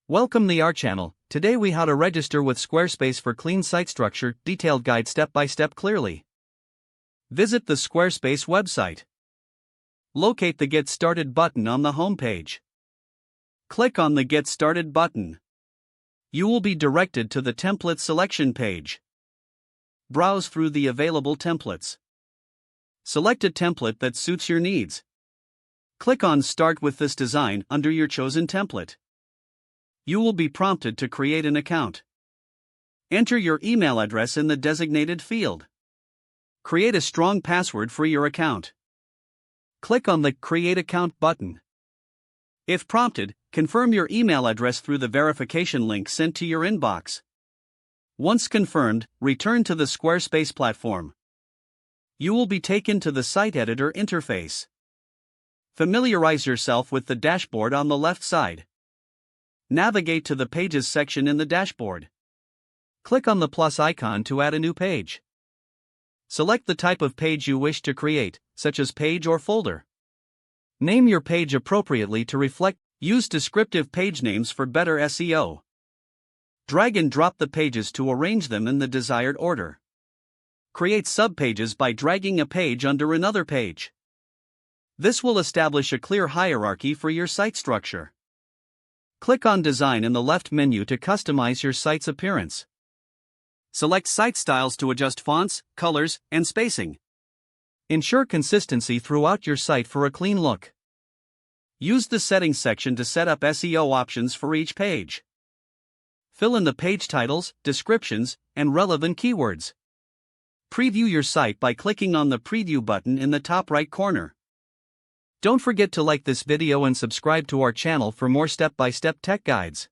Welcome to our channel. Today we how to register with Squarespace for clean site structure, detailed guide step by step clearly. Visit the Squarespace website. Locate the Get Started button on the home page. Click on the Get Started button. You will be directed to the template selection page. Browse through the available templates. Select a template that suits your needs. Click on Start with this design under your chosen template. You will be prompted to create an account. Enter your email address in the designated field. Create a strong password for your account. Click on the Create Account button. If prompted, confirm your email address through the verification link sent to your inbox. Once confirmed, return to the Squarespace platform. You will be taken to the site editor interface. Familiarize yourself with the dashboard on the left side. Navigate to the Pages section in the dashboard. Click on the plus icon to add a new page. Select the type of page you wish to create, such as page or folder. Name your page appropriately to reflect. Use descriptive page names for better SEO. Drag and drop the pages to arrange them in the desired order. Create subpages by dragging a page under another page. This will establish a clear hierarchy for your site structure. Click on Design in the left menu to customize your site's appearance. Select site styles to adjust fonts, colors, and spacing. Ensure consistency throughout your site for a clean look. Use the Settings section to set up SEO options for each page. Fill in the page titles, descriptions, and relevant keywords. Preview your site by clicking on the Preview button in the top right corner. Don't forget to like this video and subscribe to our channel for more step-by-step tech guides.